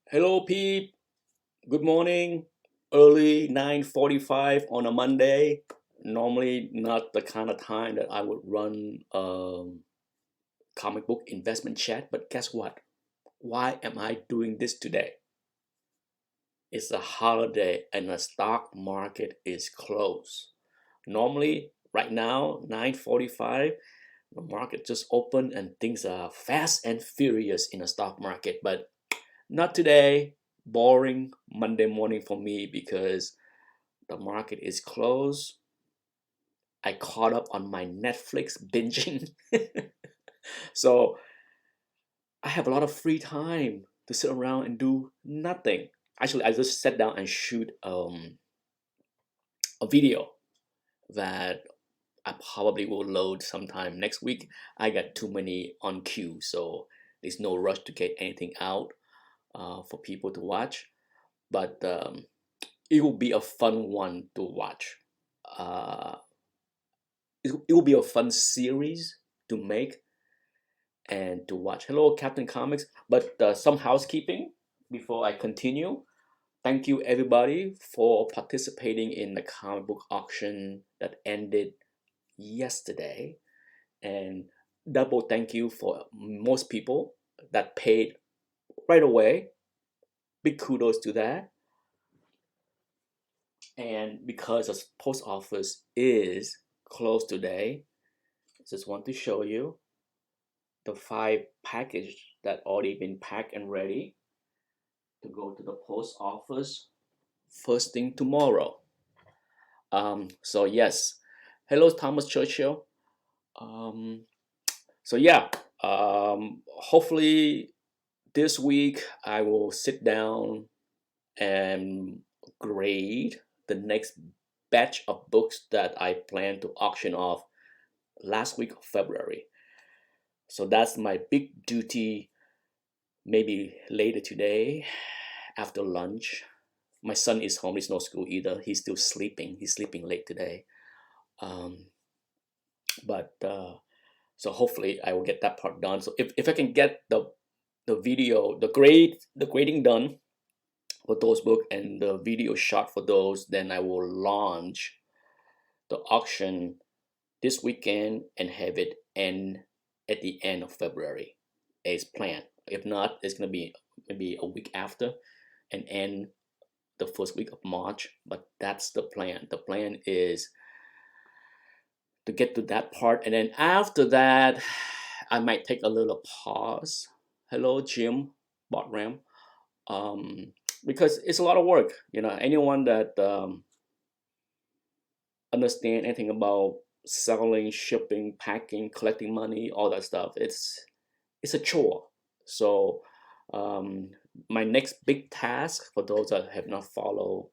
Hello, Pete. Good morning. Early 9:45 on a Monday. Normally, not the kind of time that I would run comic book investment chat, but guess what? Why am I doing this today? It's a holiday and the stock market is closed. Normally, right now, 9:45, the market just opened and things are fast and furious in the stock market, but not today. Boring Monday morning for me because the market is closed. I caught up on my Netflix binging. So I have a lot of free time to sit around and do nothing. Actually, I just sat down and shoot a video that I probably will load sometime next week. I got too many on queue, so there's no rush to get anything out for people to watch. But it will be a fun one to watch. Uh, it will be a fun series to make and to watch. Hello, Captain Comics. But some housekeeping before I continue. Thank you, everybody, for participating in the comic book auction that ended yesterday. And double thank you for most people that paid right away. Big kudos to that. And because the post office is closed today, just want to show you the 5 package that already been packed and ready to go to the post office first thing tomorrow. So yes, hello Thomas Churchill. Um, so yeah, hopefully this week I will sit down and grade the next batch of books that I plan to auction off last week of February. So that's my big duty. Maybe later today after lunch. My son is home. There's no school either. He's still sleeping. He's sleeping late today. Um, but so hopefully I will get that part done. So if I can get the video, the grading done for those books and the video shot for those, then I will launch the auction this weekend and have it end at the end of February as planned. If not, it's gonna be maybe a week after and end the first week of March. But that's the plan. The plan is to get to that part, and then after that, I might take a little pause. Hello, Jim Botram. Because it's a lot of work. Anyone that understand anything about selling, shipping, packing, collecting money, all that stuff, it's a chore. So um, my next big task for those that have not followed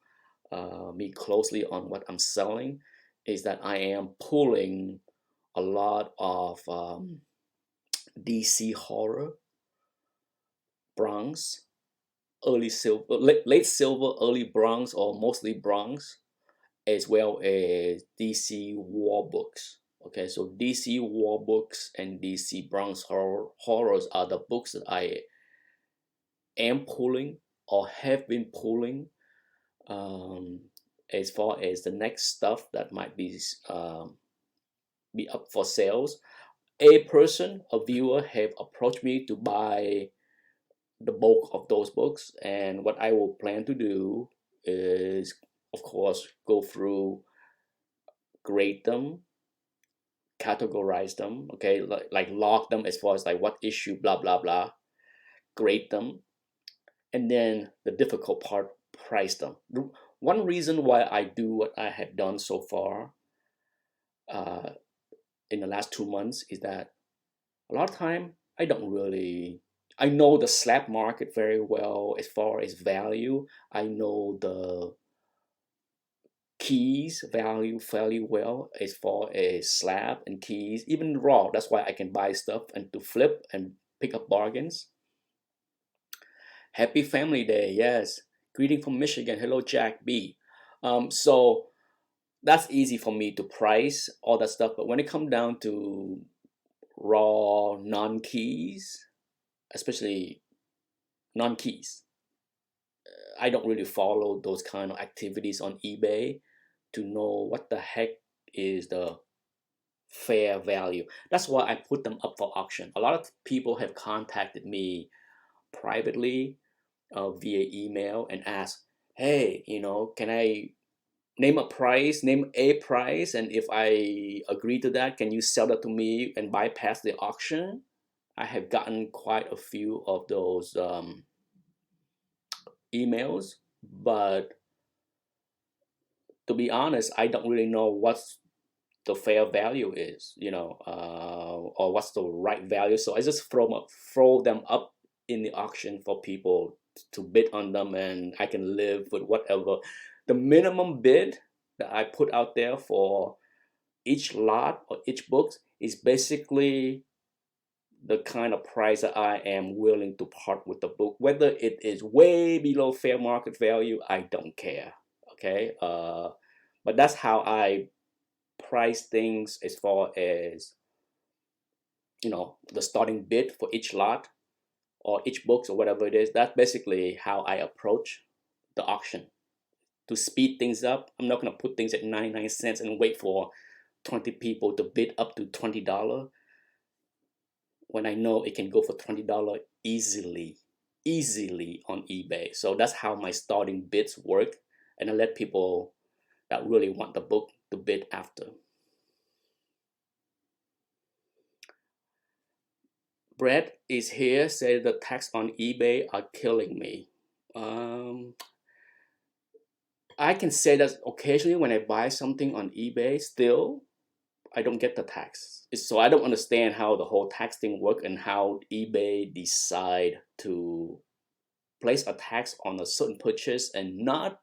me closely on what I'm selling is that I am pulling a lot of DC horror, bronze, early silver, late silver, early bronze, or mostly bronze, as well as DC war books. Okay, so DC war books and DC bronze horrors are the books that I am pulling or have been pulling um, as far as the next stuff that might be up for sales. A viewer, have approached me to buy the bulk of those books, and what I will plan to do is, of course, go through, grade them, categorize them, okay, like log them as far as like what issue, blah blah blah, grade them, and then the difficult part, price them. One reason why I do what I have done so far uh, in the last 2 months is that a lot of time I don't really. I know the slab market very well as far as value. I know the keys value fairly well as far as slab and keys, even raw. That's why I can buy stuff and to flip and pick up bargains. Happy Family Day, yes. Greeting from Michigan. Hello, Jack B. So that's easy for me to price all that stuff. But when it comes down to raw non keys, especially non keys, I don't really follow those kind of activities on eBay to know what the heck is the fair value. That's why I put them up for auction. A lot of people have contacted me privately via email and asked, hey, can I name a price, and if I agree to that, can you sell that to me and bypass the auction? I have gotten quite a few of those emails, but to be honest, I don't really know what's the fair value is, or what's the right value. So I just throw them up in the auction for people to bid on them, and I can live with whatever. The minimum bid that I put out there for each lot or each book is basically the kind of price that I am willing to part with the book. Whether it is way below fair market value, I don't care. Okay, but that's how I price things as far as the starting bid for each lot or each books or whatever it is. That's basically how I approach the auction. To speed things up, I'm not going to put things at 99 cents and wait for 20 people to bid up to $20 when I know it can go for $20 easily on eBay. So that's how my starting bids work, and I let people that really want the book to bid after. Brett is here, said the tax on eBay are killing me. I can say that occasionally when I buy something on eBay, still I don't get the tax. So I don't understand how the whole tax thing works and how eBay decide to place a tax on a certain purchase and not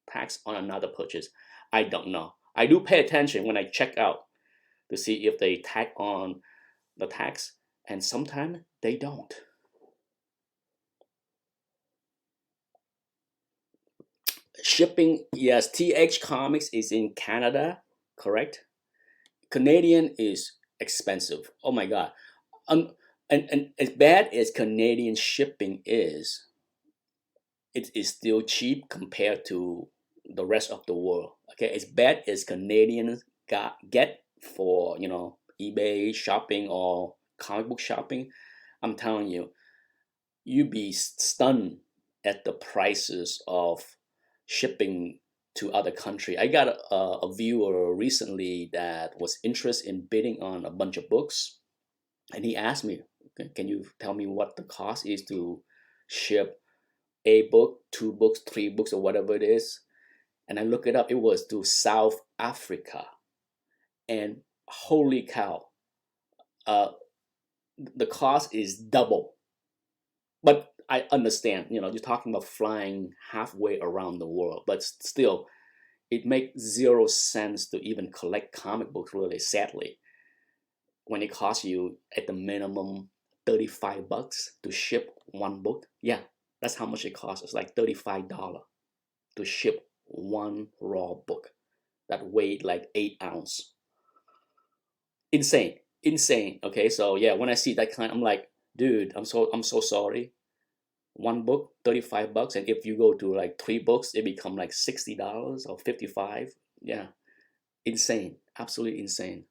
tax on another purchase. I don't know. I do pay attention when I check out to see if they tag on the tax, and sometimes they don't. Shipping, yes, TH Comics is in Canada, correct? Canadian is expensive. Oh my god. Um, and as bad as Canadian shipping is, it is still cheap compared to the rest of the world. Okay, as bad as Canadians get for eBay shopping or comic book shopping, I'm telling you, you'd be stunned at the prices of shipping to other country. I got a viewer recently that was interested in bidding on a bunch of books, and he asked me, "Okay, can you tell me what the cost is to ship a book, two books, three books, or whatever it is?" And I looked it up. It was to South Africa, and holy cow, uh, the cost is double. But I understand, you're talking about flying halfway around the world, but still, it makes zero sense to even collect comic books, really, sadly, when it costs you at the minimum $35 to ship one book. Yeah, that's how much it costs. It's like $35 to ship one raw book that weighed like 8 ounces. Insane. Okay, so yeah, when I see that kind, I'm like, dude, I'm so sorry. One book, $35, and if you go to like three books, it become like $60 or 55. Yeah, insane, absolutely insane.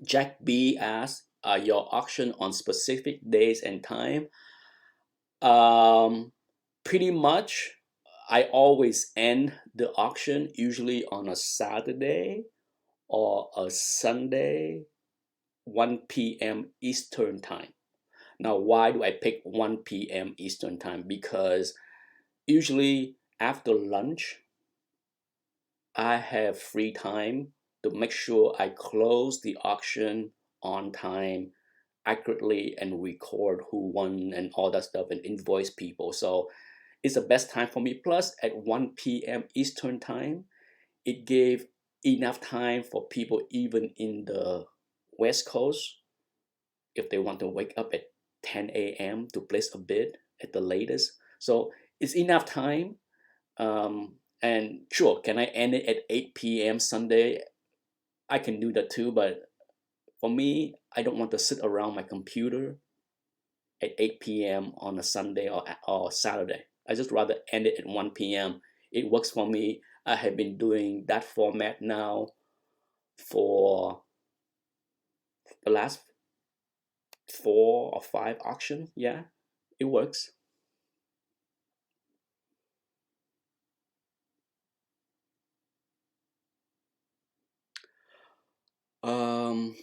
Jack B asks, are your auction on specific days and time? Um, Pretty much. I always end the auction usually on a Saturday or a Sunday, 1 p.m. Eastern time. Now, why do I pick 1 p.m. Eastern time? Because usually after lunch, I have free time to make sure I close the auction on time accurately and record who won and all that stuff and invoice people. So it's the best time for me. Plus, at 1 p.m. Eastern time, it gave enough time for people even in the West Coast, if they want to wake up at 10 a.m. to place a bid at the latest. So it's enough time. And sure, can I end it at 8 p.m. Sunday? I can do that too, but for me, I don't want to sit around my computer at 8 p.m. on a Sunday or Saturday. I just rather end it at 1 p.m. It works for me. I have been doing that format now for the last 4 or 5 auctions. Yeah, it works. Um,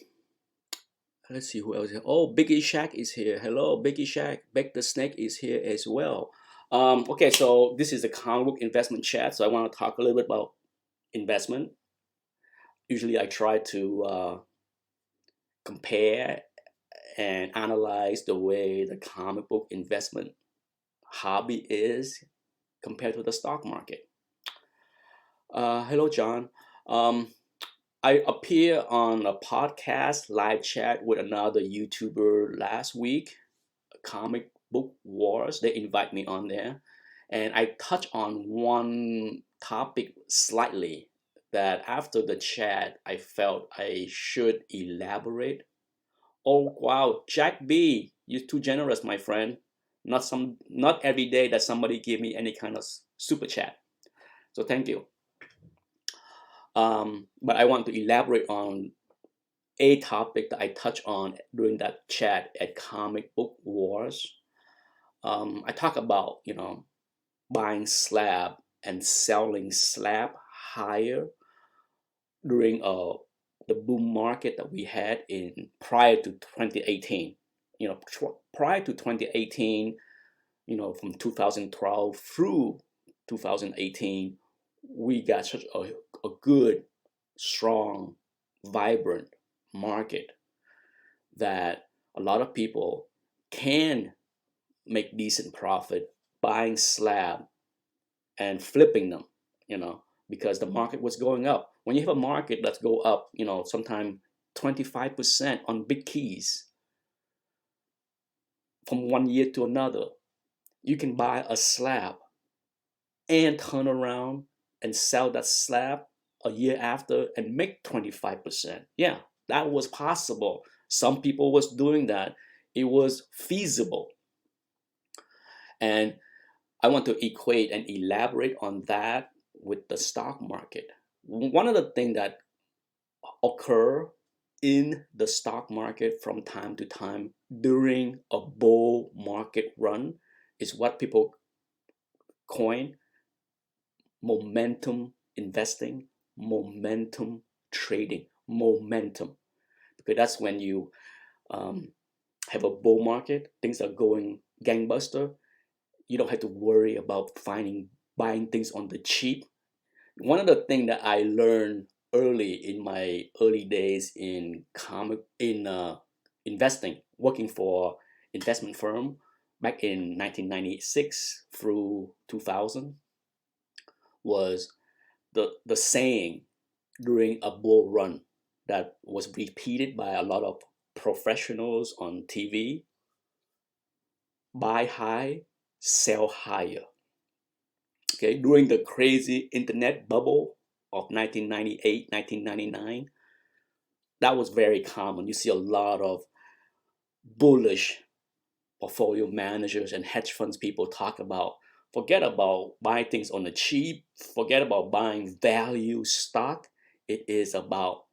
let's see who else is here. Oh, Biggie Shack is here. Hello, Biggie Shack. Beck the Snake is here as well. Okay, so this is a comic book investment chat. So I want to talk a little bit about investment. Usually, I try to compare and analyze the way the comic book investment hobby is compared to the stock market. Hello, John. Um, I appeared on a podcast live chat with another YouTuber last week, Comic Book Wars. They invite me on there, and I touch on one topic slightly that after the chat I felt I should elaborate. Oh wow, Jack B, you're too generous, my friend. Not every day that somebody give me any kind of super chat. So thank you. But I want to elaborate on a topic that I touched on during that chat at Comic Book Wars. I talk about buying slab and selling slab higher during the boom market that we had in prior to 2018. Prior to 2018, from 2012 through 2018, we got such a good, strong, vibrant market that a lot of people can make decent profit buying slab and flipping them, because the market was going up. When you have a market that's go up, sometimes 25% on big keys from one year to another, you can buy a slab and turn around and sell that slab a year after and make 25%. Yeah, that was possible. Some people was doing that. It was feasible. And I want to equate and elaborate on that with the stock market. One of the things that occur in the stock market from time to time during a bull market run is what people coin momentum investing, momentum trading, momentum. Because that's when you have a bull market, things are going gangbuster. You don't have to worry about buying things on the cheap. One of the things that I learned early in my early days in investing, working for investment firm back in 1996 through 2000, was the saying during a bull run that was repeated by a lot of professionals on TV: buy high, sell higher. Okay, during the crazy internet bubble of 1998, 1999, that was very common. You see a lot of bullish portfolio managers and hedge funds people talk about forget about buying things on the cheap, forget about buying value stock. It is about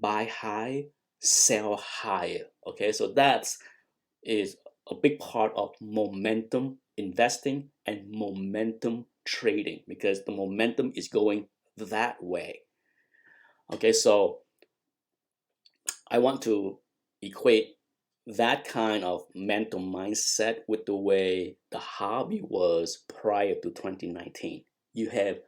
buy high, sell higher. Okay, so that's is a big part of momentum investing and momentum trading, because the momentum is going that way. Okay, so I want to equate that kind of mental mindset with the way the hobby was prior to 2019. You have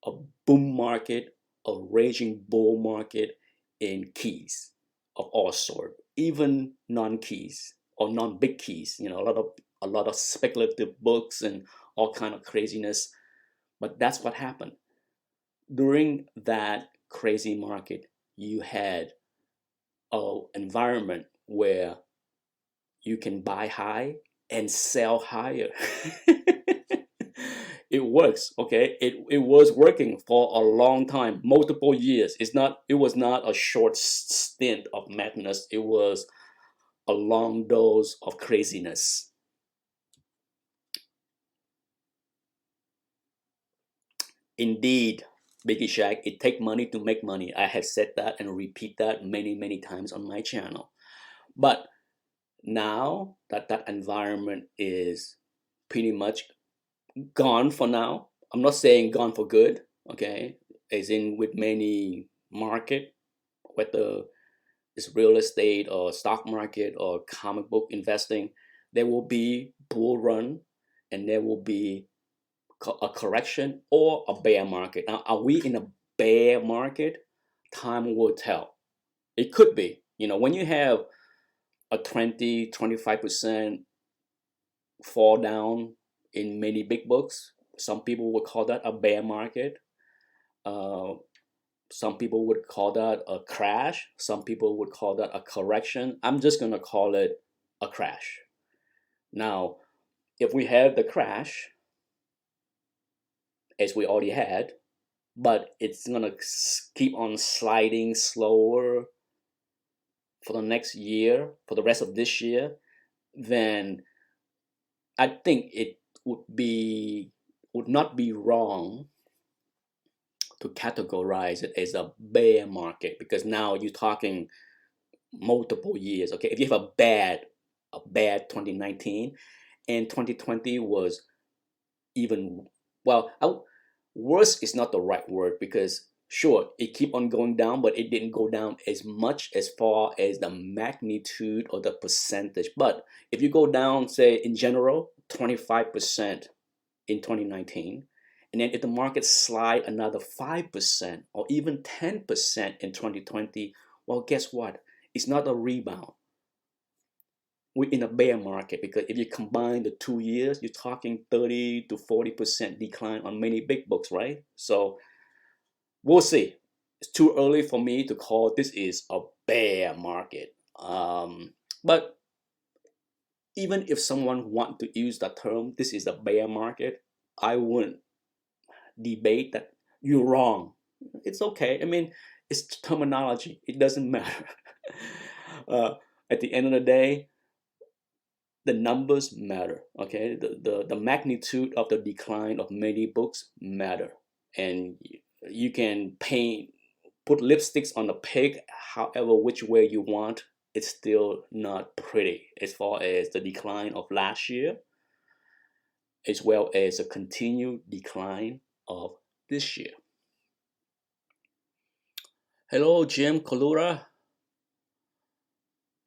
a boom market, a raging bull market in keys of all sort, even non-keys or non-big keys. A lot of speculative books and all kind of craziness. But that's what happened during that crazy market. You had an environment where you can buy high and sell higher. It works. Okay, it was working for a long time, multiple years. It was not a short stint of madness. It was a long dose of craziness. Indeed, Biggie Shaq, it takes money to make money. I have said that and repeat that many, many times on my channel. But now that that environment is pretty much gone for now, I'm not saying gone for good, okay? As in with many market, whether it's real estate or stock market or comic book investing, there will be bull run and there will be a correction or a bear market. Now, are we in a bear market? Time will tell. It could be. You know, when you have a 20-25% fall down in many big books, some people would call that a bear market. Uh, some people would call that a crash. Some people would call that a correction. I'm just going to call it a crash. Now, if we have the crash, as we already had, but it's going to keep on sliding slower for the next year, for the rest of this year, then I think it would not be wrong to categorize it as a bear market, because now you're talking multiple years. Okay, if you have a bad 2019 and 2020 was even, well, worse is not the right word, because sure, it keep on going down, but it didn't go down as much as far as the magnitude or the percentage. But if you go down, say in general 25% in 2019, and then if the market slide another 5% or even 10% in 2020, well, guess what? It's not a rebound. We're in a bear market, because if you combine the 2 years, you're talking 30 to 40% decline on many big books, right? So we'll see. It's too early for me to call this is a bear market. But even if someone want to use that term, this is a bear market, I wouldn't debate that you're wrong. It's okay. I mean, it's terminology. It doesn't matter. At the end of the day, the numbers matter. Okay, the magnitude of the decline of many books matter, and you can put lipsticks on a pig however which way you want. It's still not pretty as far as the decline of last year, as well as a continued decline of this year. Hello, Jim Colura.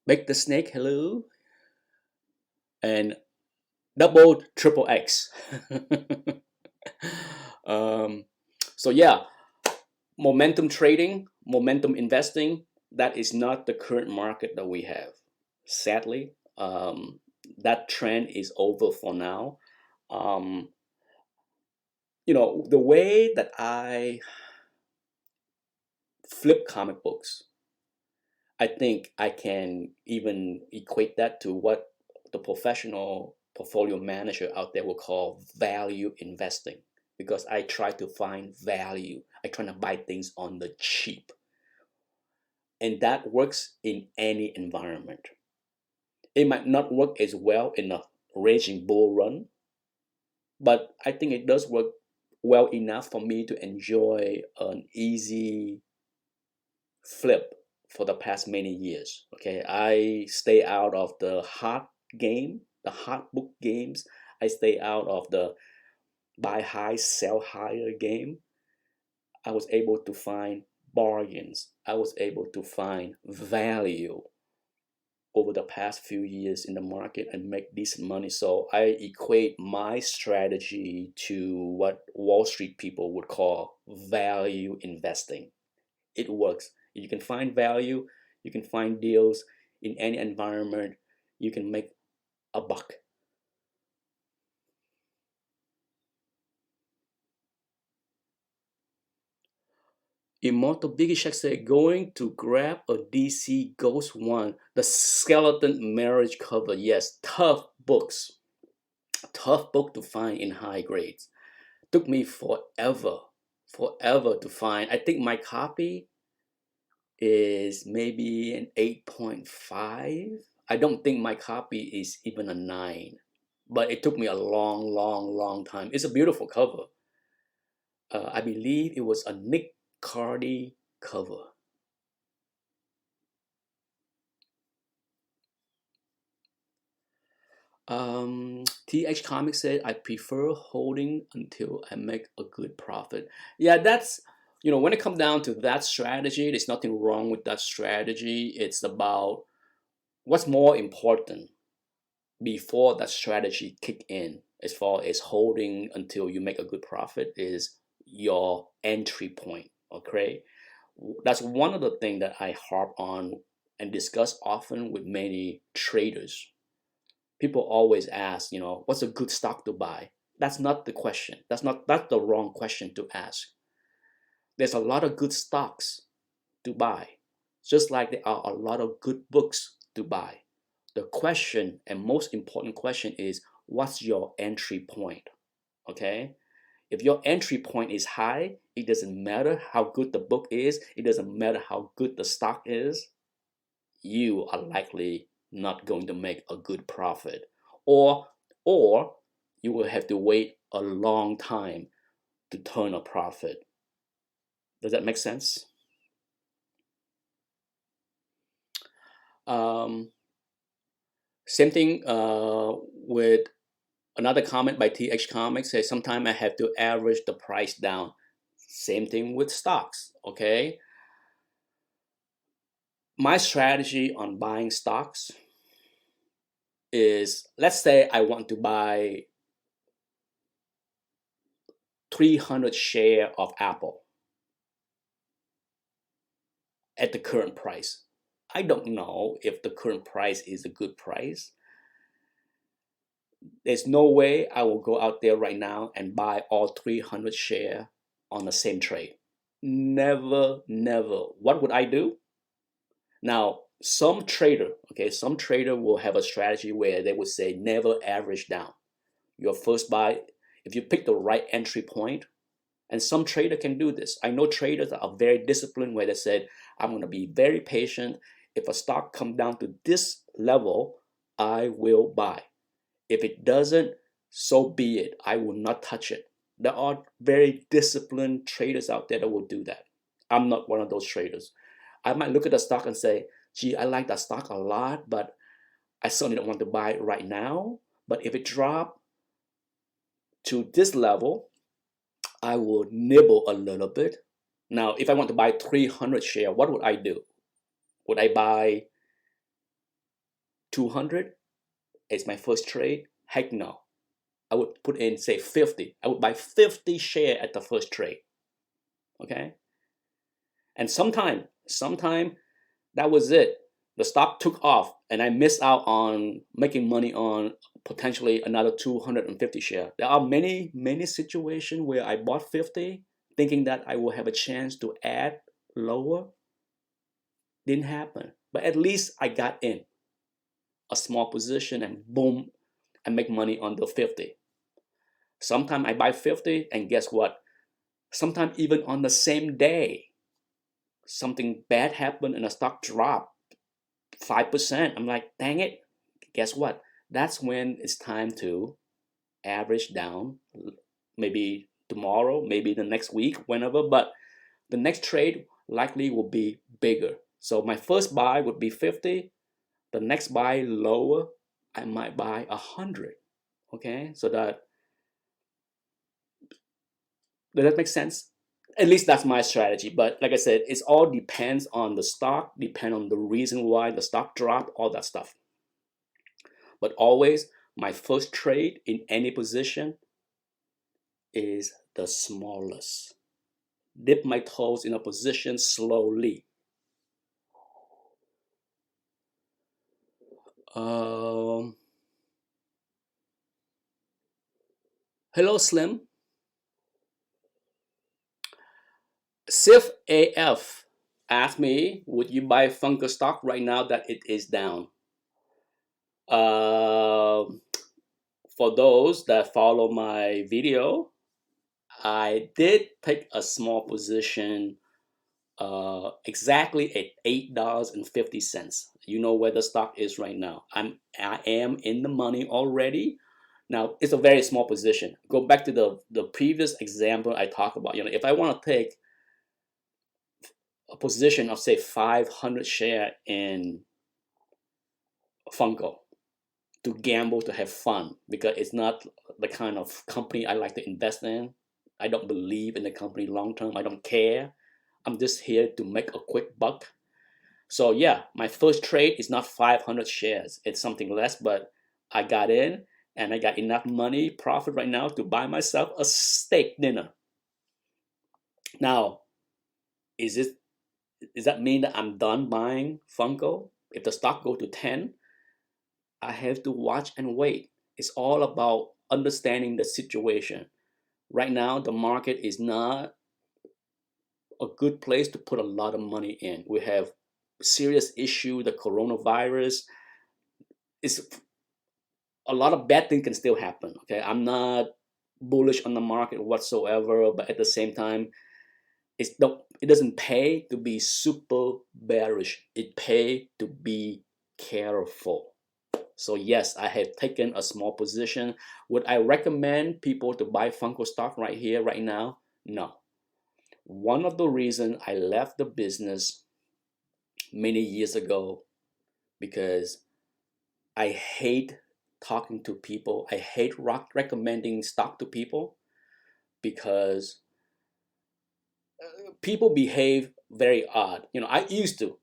Bake the Snake, hello. And double triple X. um, so yeah, momentum trading, momentum investing, that is not the current market that we have. Sadly, that trend is over for now. Um, the way that I flip comic books, I think I can even equate that to what the professional portfolio manager out there will call value investing, because I try to find value. I try to buy things on the cheap. And that works in any environment. It might not work as well in a raging bull run, but I think it does work well enough for me to enjoy an easy flip for the past many years. Okay, I stay out of the hot game, the hot book games. I stay out of the buy high, sell higher game. I was able to find bargains. I was able to find value over the past few years in the market and make decent money. So I equate my strategy to what Wall Street people would call value investing. It works. You can find value, you can find deals in any environment, you can make a buck. Immortal Biggie Shack said, going to grab a DC Ghost One, the skeleton marriage cover. Yes, tough books. Tough book to find in high grades. Took me forever to find. I think my copy is maybe an 8.5. I don't think my copy is even a 9, but it took me a long, long, long time. It's a beautiful cover. I believe it was a Nick Cardy cover. TH Comics said, I prefer holding until I make a good profit. Yeah, that's, when it comes down to that strategy, there's nothing wrong with that strategy. It's about what's more important before that strategy kick in, as far as holding until you make a good profit, is your entry point. Okay, that's one of the things that I harp on and discuss often with many traders. People always ask, what's a good stock to buy? That's not the question. That's the wrong question to ask. There's a lot of good stocks to buy, just like there are a lot of good books to buy. The question, and most important question, is what's your entry point? Okay? If your entry point is high, it doesn't matter how good the book is, it doesn't matter how good the stock is, you are likely not going to make a good profit. Or you will have to wait a long time to turn a profit. Does that make sense? Same thing with another comment by TH Comics, says sometimes I have to average the price down. Same thing with stocks, okay? My strategy on buying stocks is, let's say I want to buy 300 share of Apple at the current price. I don't know if the current price is a good price. There's no way I will go out there right now and buy all 300 share on the same trade. Never, never. What would I do? Now, some trader will have a strategy where they would say never average down. Your first buy, if you pick the right entry point, and some trader can do this. I know traders that are very disciplined where they said, I'm going to be very patient. If a stock comes down to this level, I will buy. If it doesn't, so be it. I will not touch it. There are very disciplined traders out there that will do that. I'm not one of those traders. I might look at the stock and say, gee, I like that stock a lot, but I certainly don't want to buy it right now. But if it drops to this level, I will nibble a little bit. Now, if I want to buy 300 share, what would I do? Would I buy 200 as my first trade? Heck no. I would put in, say, 50. I would buy 50 share at the first trade. Okay? And sometime that was it. The stock took off and I missed out on making money on potentially another 250 share. There are many, many situations where I bought 50 thinking that I will have a chance to add lower. Didn't happen. But at least I got in a small position and boom, I make money on the 50. Sometimes I buy 50 and guess what? Sometimes even on the same day, something bad happened and the stock dropped 5%. I'm like, dang it. Guess what? That's when it's time to average down. Maybe tomorrow, maybe the next week, whenever. But the next trade likely will be bigger. So my first buy would be 50. The next buy lower, I might buy 100. Okay, so does that make sense? At least that's my strategy. But like I said, it all depends on the stock, depend on the reason why the stock dropped, all that stuff. But always, my first trade in any position is the smallest. Dip my toes in a position slowly. Hello, Slim. Sif AF asked me, would you buy Funker stock right now that it is down? For those that follow my video, I did take a small position exactly at $8.50. You know where the stock is right now. I am in the money already. Now it's a very small position. Go back to the previous example I talked about. If I want to take a position of say 500 share in Funko to gamble to have fun because it's not the kind of company I like to invest in. I don't believe in the company long term. I don't care. I'm just here to make a quick buck. So yeah, my first trade is not 500 shares. It's something less, but I got in and I got enough money profit right now to buy myself a steak dinner. Now, is it does that mean that I'm done buying Funko? If the stock go to 10, I have to watch and wait. It's all about understanding the situation. Right now, the market is not a good place to put a lot of money in. We have serious issue, the coronavirus. Is a lot of bad things can still happen. Okay, I'm not bullish on the market whatsoever, but at the same time, it doesn't pay to be super bearish. It pay to be careful. So yes, I have taken a small position. Would I recommend people to buy Funko stock right here, right now? No. One of the reasons I left the business many years ago because I hate talking to people. I hate recommending stock to people because people behave very odd. I used to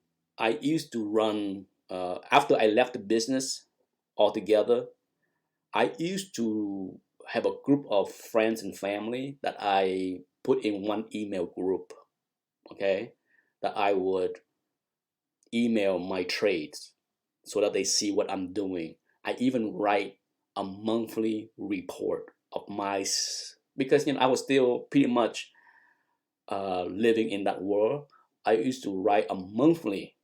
run after I left the business altogether. I used to have a group of friends and family that I put in one email group. Okay, that I would email my trades so that they see what I'm doing. I even write a monthly report of because I was still pretty much living in that world. I used to write a monthly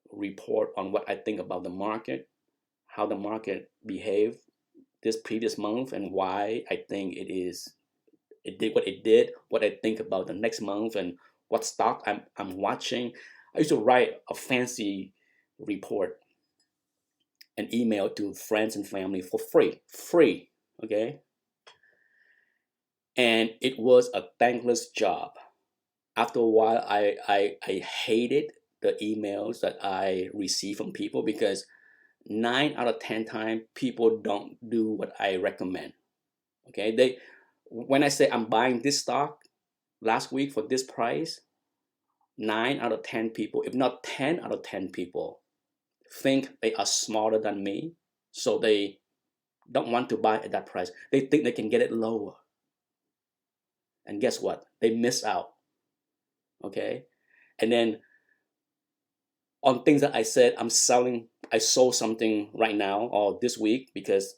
report on what I think about the market, how the market behaved this previous month, and why I think it did what it did, what I think about the next month, and what stock I'm watching. I used to write a fancy report and email to friends and family for free, okay? And it was a thankless job. After a while, I hated the emails that I receive from people because 9 out of 10 times people don't do what I recommend. Okay, when I say I'm buying this stock last week for this price, 9 out of 10 people, if not 10 out of 10 people, think they are smarter than me, so they don't want to buy at that price. They think they can get it lower, and guess what? They miss out. Okay, and then on things that I said I'm selling, I sold something right now or this week because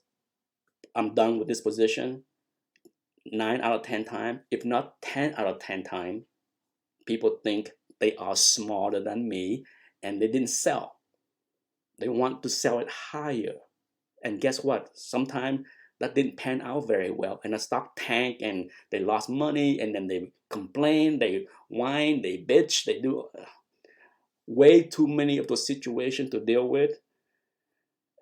I'm done with this position. 9 out of 10 times, if not 10 out of 10 times, people think they are smarter than me and they didn't sell. They want to sell it higher. And guess what? Sometimes that didn't pan out very well. And the stock tanked and they lost money and then they complain, they whine, they bitch, they do way too many of those situations to deal with.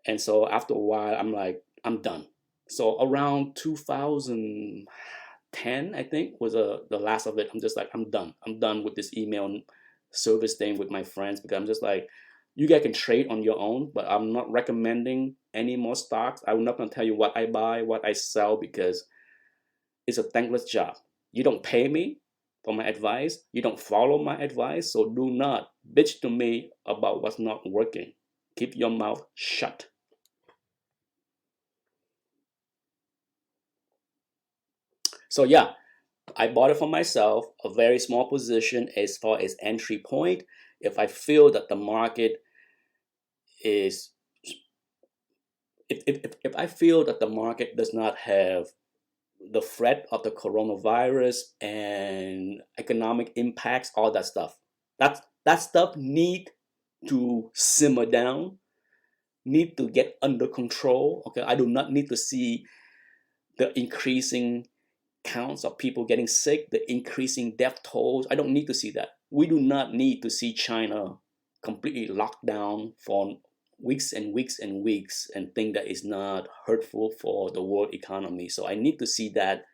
And so after a while, I'm like, I'm done. So around 2010, I think, was the last of it. I'm just like, I'm done. I'm done with this email service thing with my friends because I'm just like, you guys can trade on your own, but I'm not recommending any more stocks. I'm not going to tell you what I buy, what I sell, because it's a thankless job. You don't pay me for my advice. You don't follow my advice. So do not bitch to me about what's not working. Keep your mouth shut. So yeah, I bought it for myself, a very small position as far as entry point. If I feel that the market is, if I feel that the market does not have the threat of the coronavirus and economic impacts, all that stuff, that stuff need to simmer down, need to get under control. Okay, I do not need to see the increasing counts of people getting sick, the increasing death tolls. I don't need to see that. we do not need to see China completely locked down for weeks and weeks and weeks and think that it's not hurtful for the world economy. So I need to see that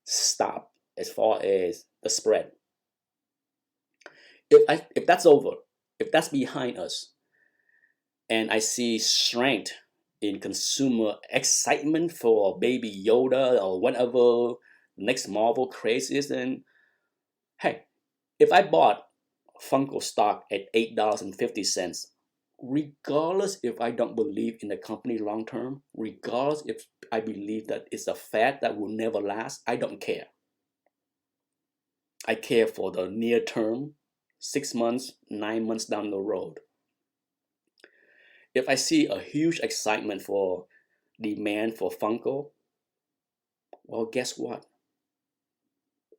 stop as far as the spread. If that's over, if that's behind us, and I see strength in consumer excitement for Baby Yoda or whatever next Marvel craze is, then hey, if I bought Funko stock at $8.50, regardless if I don't believe in the company long term, regardless if I believe that it's a fad that will never last, I don't care. I care for the near term, 6 months, 9 months down the road. If I see a huge excitement for demand for Funko, well, guess what?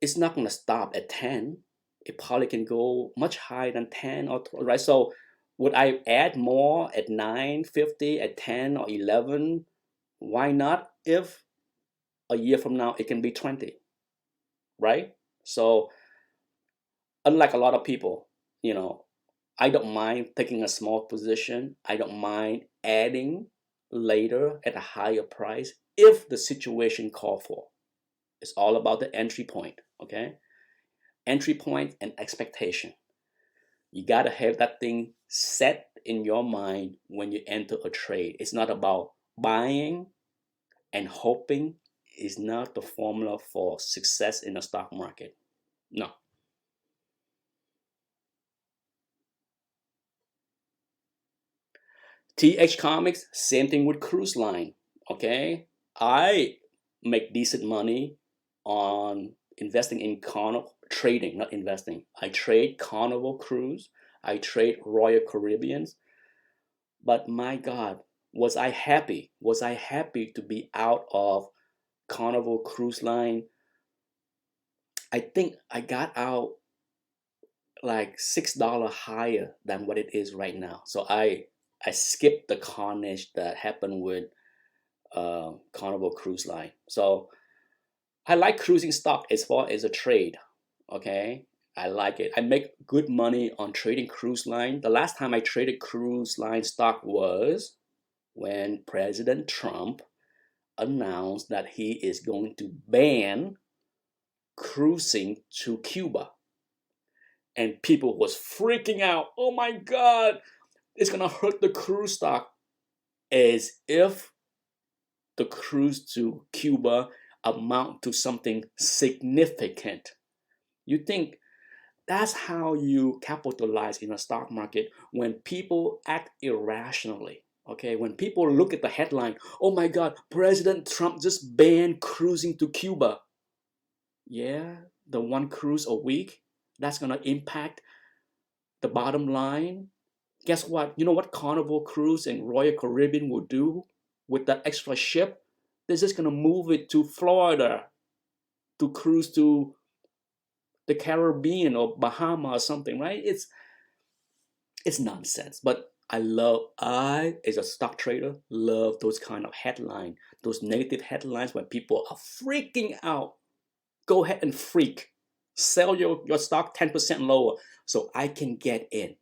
It's not going to stop at 10. It probably can go much higher than 10 or 12, right? So would I add more at 9.50, at 10 or 11? Why not? If a year from now it can be 20, right? So unlike a lot of people, I don't mind taking a small position. I don't mind adding later at a higher price if the situation call for. It's all about the entry point, okay? Entry point and expectation. You got to have that thing set in your mind when you enter a trade. It's not about buying and hoping. Is not the formula for success in the stock market. No. TH Comics, same thing with Cruise Line, okay? I make decent money on investing in Carnival, trading, not investing. I trade Carnival Cruise, I trade Royal Caribbeans, but my God, was I happy? Was I happy to be out of Carnival Cruise Line? I think I got out like $6 higher than what it is right now. So I skipped the carnage that happened with Carnival Cruise Line. So I like cruising stock as far as a trade. Okay, I like it. I make good money on trading cruise line. The last time I traded cruise line stock was when President Trump announced that he is going to ban cruising to Cuba. And people was freaking out. Oh my God, it's gonna hurt the cruise stock. As if the cruise to Cuba amount to something significant. You think that's how you capitalize in a stock market when people act irrationally. Okay, when people look at the headline, oh my God, President Trump just banned cruising to Cuba. Yeah, the one cruise a week, that's gonna impact the bottom line. Guess what? You know what Carnival Cruise and Royal Caribbean will do with that extra ship? They're just gonna move it to Florida to cruise to the Caribbean or Bahama or something, right? It's nonsense. But I as a stock trader love those kind of headlines, those negative headlines when people are freaking out. Go ahead and freak. Sell your stock 10% lower so I can get in.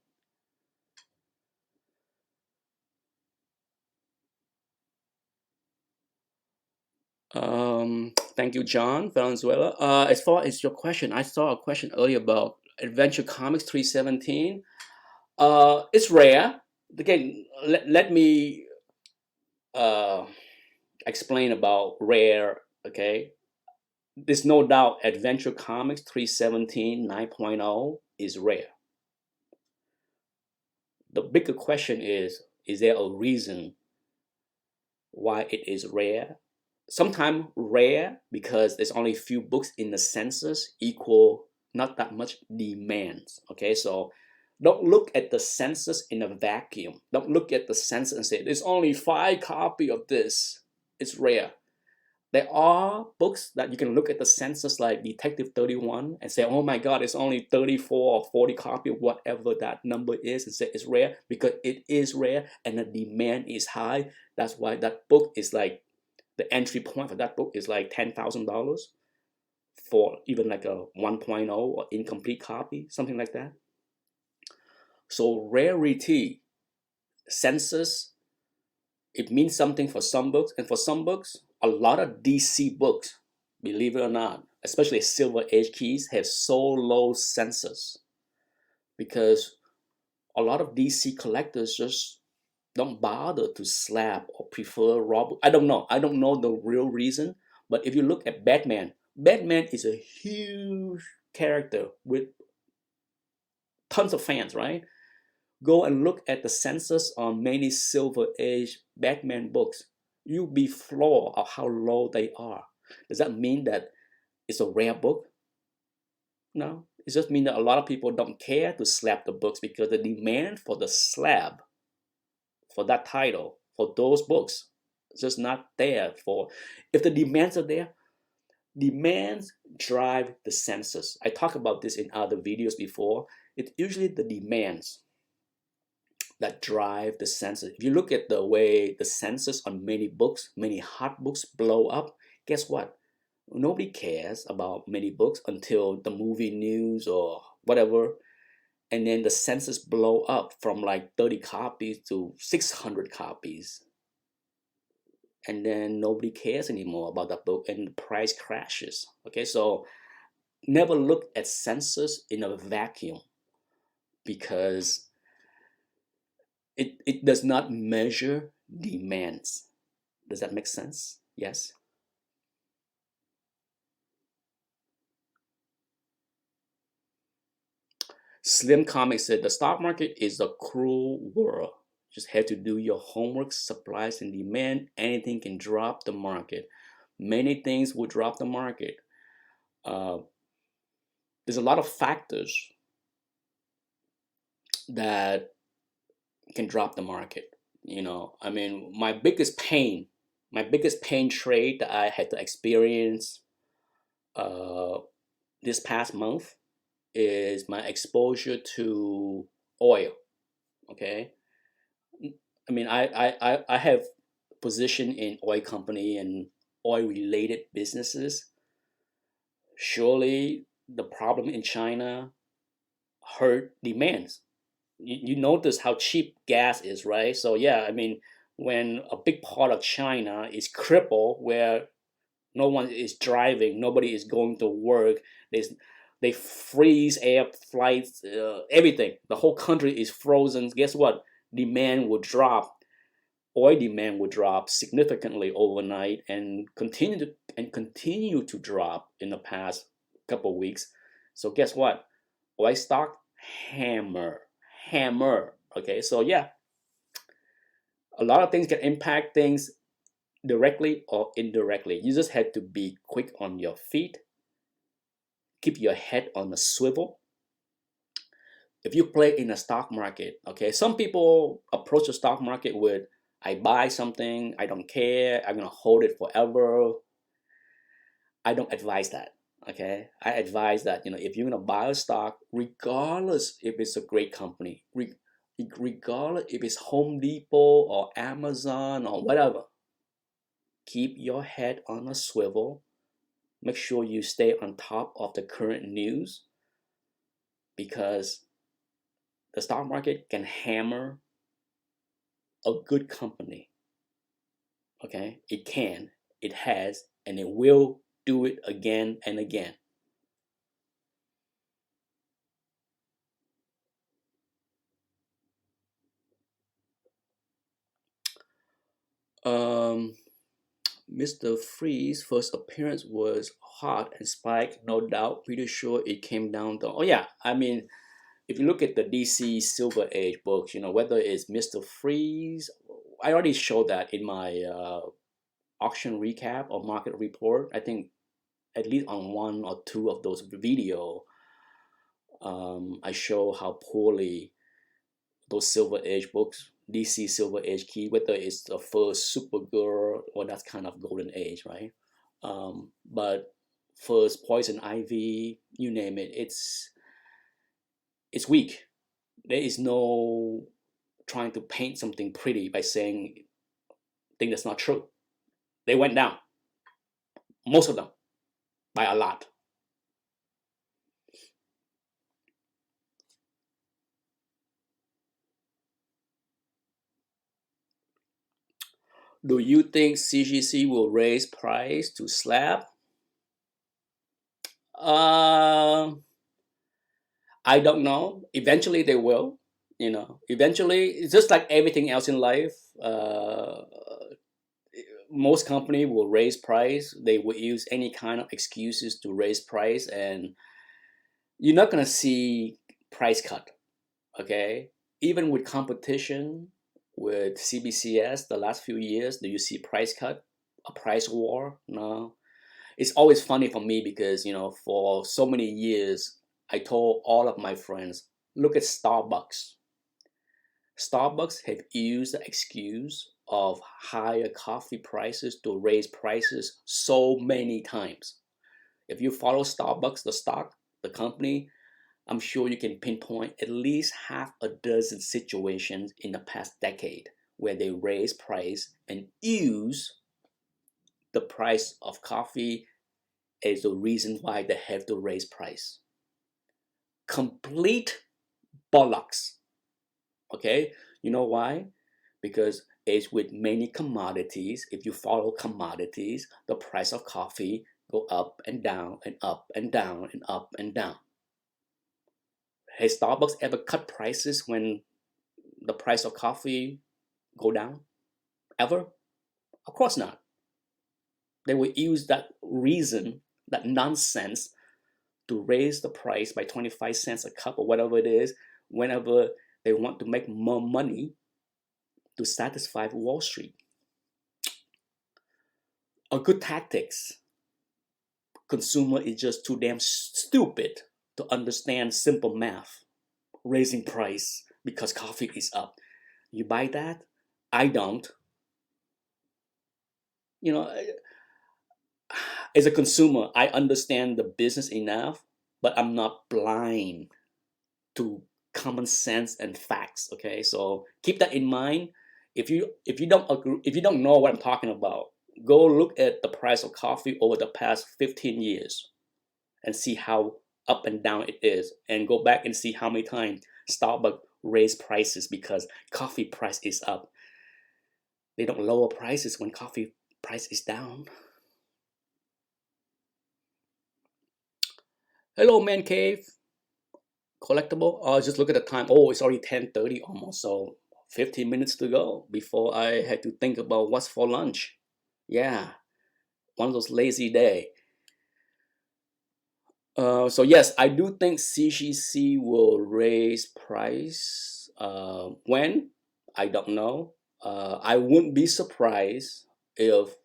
Thank you, John Valenzuela. As far as your question, I saw a question earlier about Adventure Comics 317. It's rare. Again, let me uh, explain about rare. Okay, there's no doubt Adventure Comics 317 9.0 is rare. The bigger question is there a reason why it is rare? Sometimes rare because there's only a few books in the census equal not that much demands. Okay, so don't look at the census in a vacuum. Don't look at the census and say there's only 5 copies of this. It's rare. There are books that you can look at the census like Detective 31 and say, oh my God, it's only 34 or 40 copies, whatever that number is, and say it's rare because it is rare and the demand is high. That's why that book is like, the entry point for that book is like $10,000 for even like a 1.0 or incomplete copy, something like that. So rarity, census, it means something for some books, and for some books, a lot of DC books, believe it or not, especially Silver Age keys, have so low census because a lot of DC collectors just don't bother to slap or prefer raw book. I don't know. I don't know the real reason, but if you look at Batman, Batman is a huge character with tons of fans, right? Go and look at the census on many Silver Age Batman books. You'll be floored of how low they are. Does that mean that it's a rare book? No. It just means that a lot of people don't care to slap the books because the demand for the slab, for that title, for those books, is just not there. For if the demands are there, demands drive the census. I talked about this in other videos before. It's usually the demands that drive the census. If you look at the way the census on many books, many hot books blow up, guess what? Nobody cares about many books until the movie news or whatever. And then the census blow up from like 30 copies to 600 copies. And then nobody cares anymore about that book and the price crashes. Okay, so never look at census in a vacuum because it does not measure demands. Does that make sense? Yes. Slim Comics said the stock market is a cruel world. Just have to do your homework, supplies and demand. Anything can drop the market. Many things will drop the market. Uh, there's a lot of factors that can drop the market. You know, I mean, my biggest pain trade that I had to experience uh, this past month is my exposure to oil. Okay, I mean, I have position in oil company and oil related businesses. Surely the problem in China hurt demands. You notice how cheap gas is, right? So yeah, I mean, when a big part of China is crippled, where no one is driving, nobody is going to work, they freeze air flights, everything. The whole country is frozen. Guess what? Demand will drop. Oil demand will drop significantly overnight and continue to drop in the past couple of weeks. So guess what? Oil stock hammer. Okay, so yeah, a lot of things can impact things directly or indirectly. You just have to be quick on your feet, keep your head on a swivel. If you play in a stock market, okay, some people approach the stock market with, I buy something, I don't care, I'm gonna hold it forever. I don't advise that. Okay, I advise that, you know, if you're gonna buy a stock, regardless if it's a great company, regardless if it's Home Depot or Amazon or whatever, keep your head on a swivel. Make sure you stay on top of the current news because the stock market can hammer a good company. Okay, it can, it has, and it will do it again and again. Um, Mr. Freeze first appearance was hot and Spike, no doubt. Pretty sure it came down to. Oh yeah, I mean, if you look at the DC Silver Age books, you know, whether it's Mr. Freeze, I already showed that in my auction recap or market report. I think at least on one or two of those video, I show how poorly those Silver Age books, DC Silver Age key, whether it's the first Supergirl or that kind of golden age, right? But first Poison Ivy, you name it, it's weak. There is no trying to paint something pretty by saying thing that's not true. They went down, most of them, by a lot. Do you think CGC will raise price to slab? Um, I don't know. Eventually they will. Eventually, it's just like everything else in life. Most company will raise price. They will use any kind of excuses to raise price, and you're not gonna see price cut. Okay, even with competition with CBCS the last few years, do you see price cut, a price war? No. It's always funny for me because for so many years I told all of my friends, look at Starbucks. Starbucks have used the excuse of higher coffee prices to raise prices so many times. If you follow Starbucks, the stock, the company, I'm sure you can pinpoint at least half a dozen situations in the past decade where they raise price and use the price of coffee as the reason why they have to raise price. Complete bollocks. Okay? You know why? Because as with many commodities, if you follow commodities, the price of coffee go up and down and up and down and up and down. Has Starbucks ever cut prices when the price of coffee go down? Ever? Of course not. They will use that reason, that nonsense, to raise the price by 25 cents a cup or whatever it is whenever they want to make more money to satisfy Wall Street. A good tactics. Consumer is just too damn stupid to understand simple math. Raising price because coffee is up. You buy that? I don't. You know, as a consumer, I understand the business enough, but I'm not blind to common sense and facts. Okay, so keep that in mind. If you don't agree, if you don't know what I'm talking about, go look at the price of coffee over the past 15 years and see how up and down it is, and go back and see how many times Starbucks raised prices because coffee price is up. They don't lower prices when coffee price is down. Hello, man cave. Collectible. Oh, just look at the time. Oh, it's already 10:30 almost. So 15 minutes to go before I had to think about what's for lunch. Yeah, one of those lazy day. So yes, I do think CGC will raise price. When? I don't know. I wouldn't be surprised if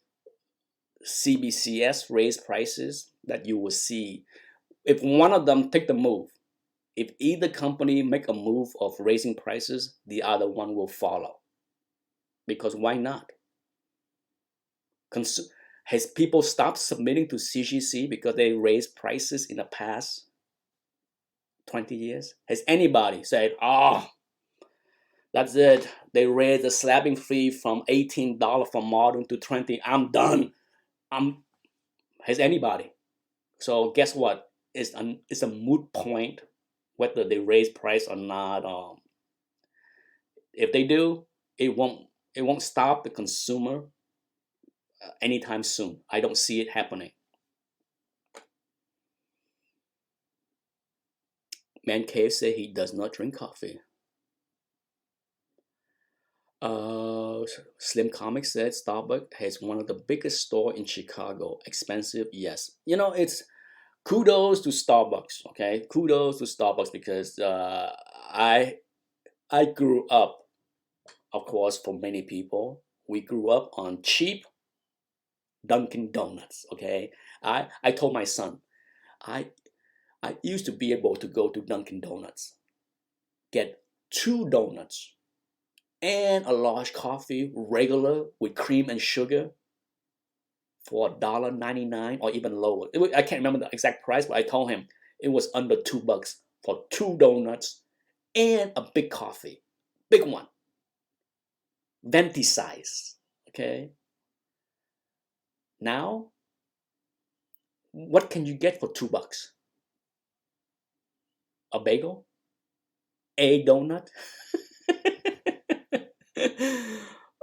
CBCS raise prices. That you will see if one of them take the move. If either company make a move of raising prices, the other one will follow. Because why not? Has people stopped submitting to CGC because they raised prices in the past 20 years? Has anybody said, oh, that's it. They raised the slabbing fee from $18 for modern to 20. I'm done. Has anybody? So guess what? It's a moot point whether they raise price or not. If they do, it won't stop the consumer anytime soon. I don't see it happening. Man Cave said he does not drink coffee. Slim Comics said Starbucks has one of the biggest store in Chicago. Expensive, yes. It's kudos to Starbucks. Okay, kudos to Starbucks because I grew up, of course, for many people, we grew up on cheap Dunkin' Donuts. Okay, I told my son, I I used to be able to go to Dunkin' Donuts, get two donuts and a large coffee, regular with cream and sugar, for $1.99 or even lower. I can't remember the exact price, but I told him it was under $2 for two donuts and a big coffee, big one, venti size. Okay. Now, what can you get for $2? A bagel, a donut.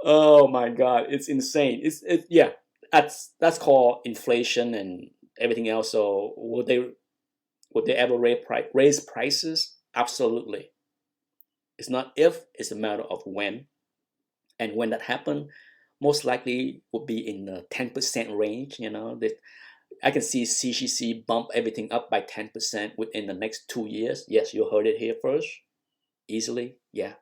Oh my God, it's insane. Yeah, that's called inflation and everything else. So would they ever raise prices? Absolutely. It's not if, it's a matter of when. And when that happen, most likely would be in the 10% range. That I can see CGC bump everything up by 10% within the next 2 years. Yes, you heard it here first. Easily, yeah.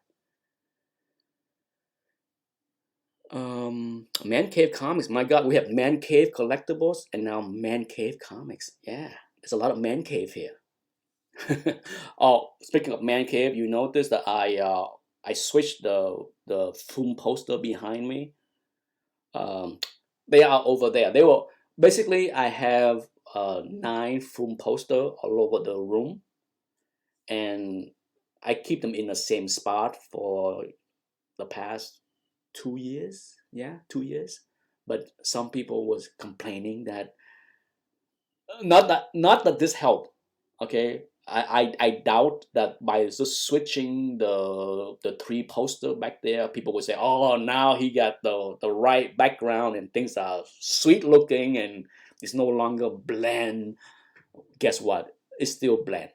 Man Cave Comics. My God, we have Man Cave Collectibles and now Man Cave Comics. Yeah, there's a lot of Man Cave here. Oh, speaking of Man Cave, you notice that I switched the film poster behind me. Um, they are over there. They were basically I have 9 film poster all over the room, and I keep them in the same spot for the past 2 years. Yeah, 2 years. But some people was complaining that not that this helped. Okay, I doubt that by just switching the 3 poster back there, people would say, "Oh, now he got the right background and things are sweet looking and it's no longer bland." Guess what? It's still bland.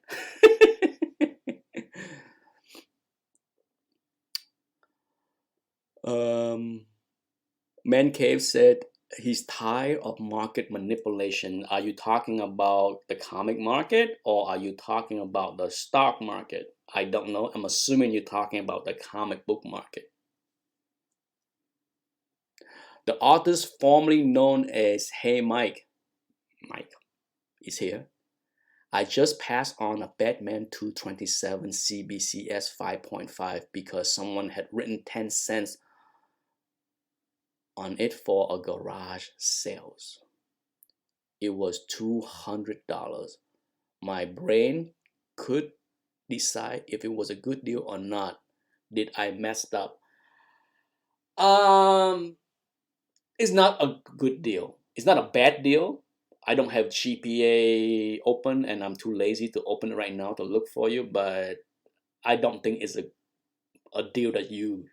um, Man Cave said he's tired of market manipulation. Are you talking about the comic market or are you talking about the stock market? I don't know. I'm assuming you're talking about the comic book market. The artist formerly known as Hey Mike is here. I just passed on a Batman 227 CBCS 5.5 because someone had written 10 cents on it for a garage sales. It was $200. My brain could decide if it was a good deal or not. Did I messed up? Um, it's not a good deal. It's not a bad deal. I don't have GPA open and I'm too lazy to open it right now to look for you, but I don't think it's a deal that you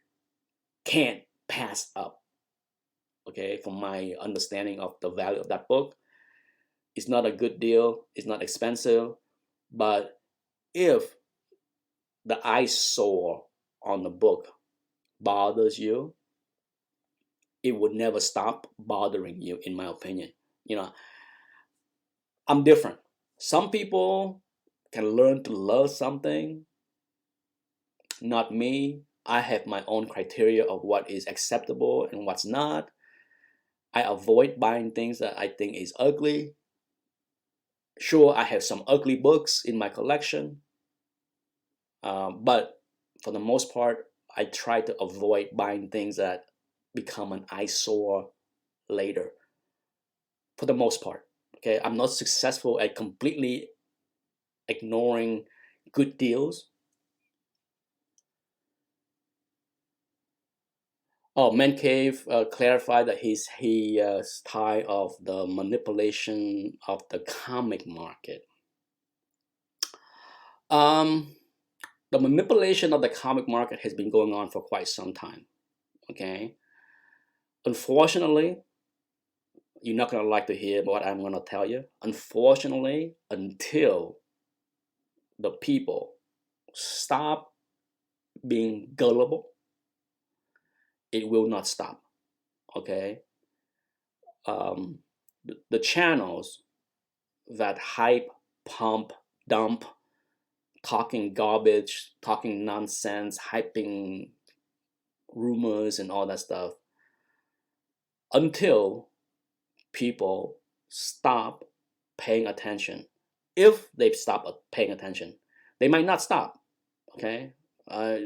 can't pass up. Okay, from my understanding of the value of that book, it's not a good deal, it's not expensive, but if the eyesore on the book bothers you, it would never stop bothering you, in my opinion. You know, I'm different. Some people can learn to love something, not me. I have my own criteria of what is acceptable and what's not. I avoid buying things that I think is ugly. Sure, I have some ugly books in my collection, but for the most part, I try to avoid buying things that become an eyesore later. For the most part, okay, I'm not successful at completely ignoring good deals. Oh, Man Cave clarified that he is tired of the manipulation of the comic market. Um, the manipulation of the comic market has been going on for quite some time. Okay, unfortunately, you're not gonna like to hear what I'm gonna tell you. Unfortunately, until the people stop being gullible, it will not stop. Okay, um, the channels that hype, pump, dump, talking garbage, talking nonsense, hyping rumors and all that stuff, until people stop paying attention. If they stop paying attention, they might not stop. Okay, uh,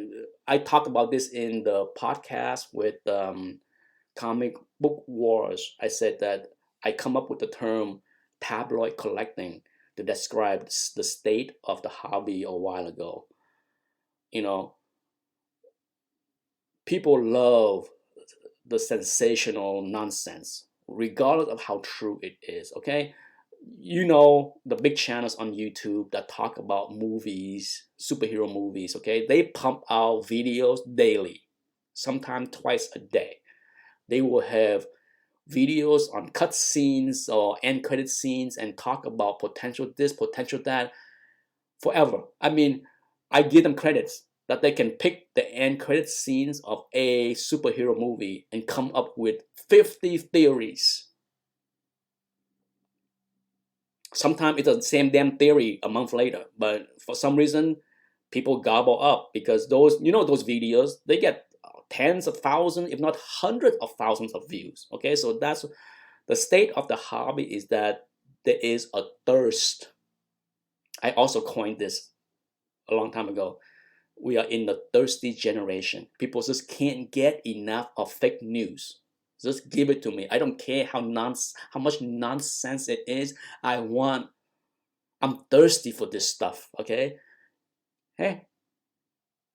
I talked about this in the podcast with Comic Book Wars. I said that I come up with the term tabloid collecting to describe the state of the hobby a while ago. You know, people love the sensational nonsense, regardless of how true it is. Okay, the big channels on YouTube that talk about movies, superhero movies. Okay, they pump out videos daily. sometimes twice a day. They will have videos on cut scenes or end credit scenes and talk about potential this, potential that forever. I mean, I give them credits that they can pick the end credit scenes of a superhero movie and come up with 50 theories. Sometimes it's the same damn theory a month later, but for some reason, people gobble up because those videos, they get tens of thousands, if not hundreds of thousands of views. Okay, so that's the state of the hobby, is that there is a thirst. I also coined this a long time ago. We are in the thirsty generation. People just can't get enough of fake news. Just give it to me. I don't care how much nonsense it is. I'm thirsty for this stuff. Okay, hey,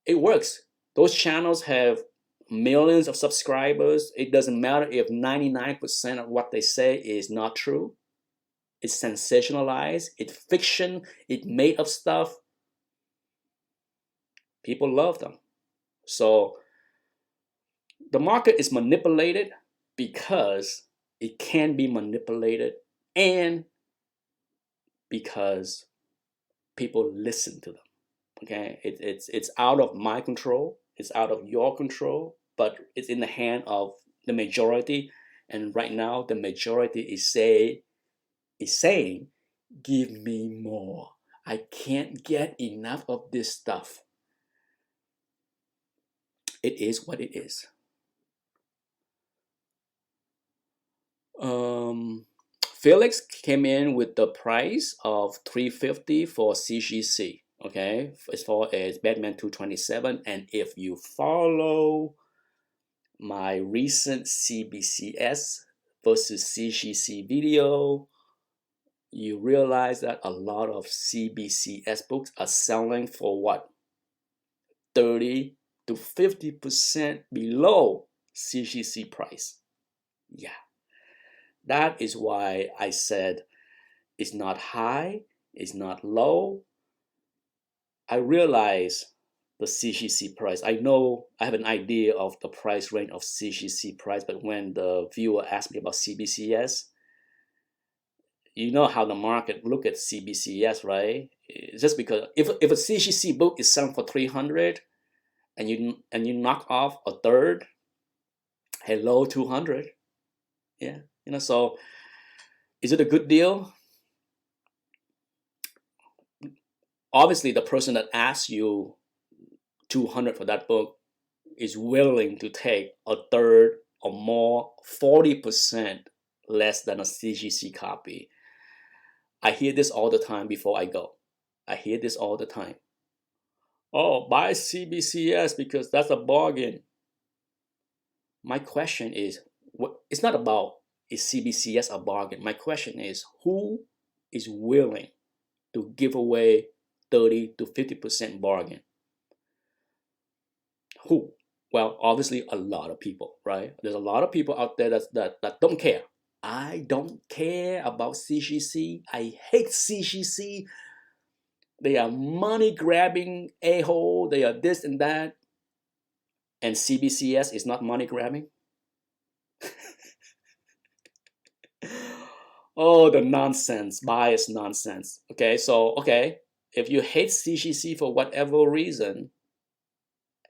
it works. Those channels have millions of subscribers. It doesn't matter if 99% of what they say is not true. It's sensationalized. It's fiction. It's made up stuff. People love them. So the market is manipulated because it can be manipulated, and because people listen to them. Okay, it's out of my control. It's out of your control, but it's in the hand of the majority. And right now, the majority is saying, "Give me more. I can't get enough of this stuff." It is what it is. Felix came in with the price of $350 for CGC. Okay, as far as Batman 227, and if you follow my recent CBCS versus CGC video, you realize that a lot of CBCS books are selling for what? 30 to 50% below CGC price. Yeah. That is why I said it's not high, it's not low. I realize the CGC price. I know I have an idea of the price range of CGC price, but when the viewer asked me about CBCS, you know how the market look at CBCS, right? It's just because if a CGC book is selling for 300 and you knock off a third, hello, 200. Yeah, so is it a good deal? Obviously, the person that asks you 200 for that book is willing to take a third or more, 40% less than a CGC copy. I hear this all the time before I go. I hear this all the time. Oh, buy CBCS because that's a bargain. My question is, it's not about is CBCS a bargain. My question is, who is willing to give away 30 to 50% bargain? Who? Well, obviously a lot of people, right? There's a lot of people out there that don't care. I don't care about CGC. I hate CGC. They are money grabbing a-hole. They are this and that. And CBCS is not money grabbing. Oh, the nonsense, bias nonsense. Okay, if you hate CGC for whatever reason,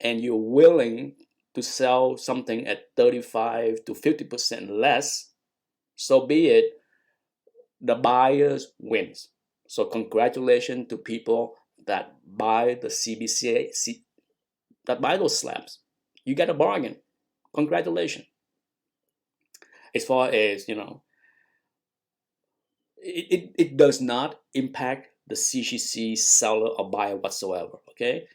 and you're willing to sell something at 35 to 50% less, so be it. The buyers wins. So congratulations to people that buy the CBCA, that buy those slabs. You get a bargain. Congratulations. As far as, it does not impact the CGC seller or buyer whatsoever, okay?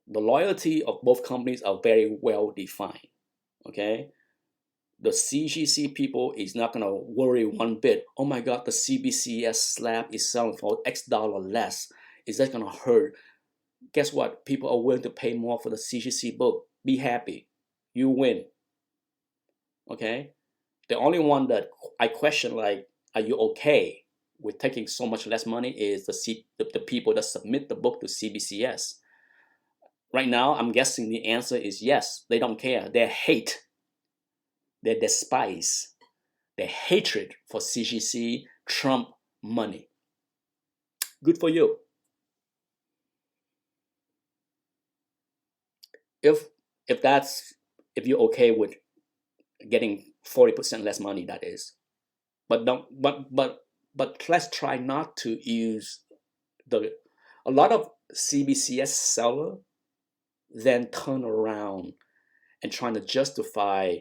The loyalty of both companies are very well defined, okay? The CGC people is not going to worry one bit. Oh my God, the CBCS slab is selling for X dollar less. Is that going to hurt? Guess what? People are willing to pay more for the CGC book. Be happy. You win. Okay? The only one that I question, like, are you okay with taking so much less money, is the people that submit the book to CBCS. Right now, I'm guessing the answer is yes. They don't care. They hate, they despise, their hatred for CGC, Trump, money. Good for you. If if that's if you're okay with getting 40% less money, that is. But don't but let's try not to use the a lot of CBCS seller then turn around and trying to justify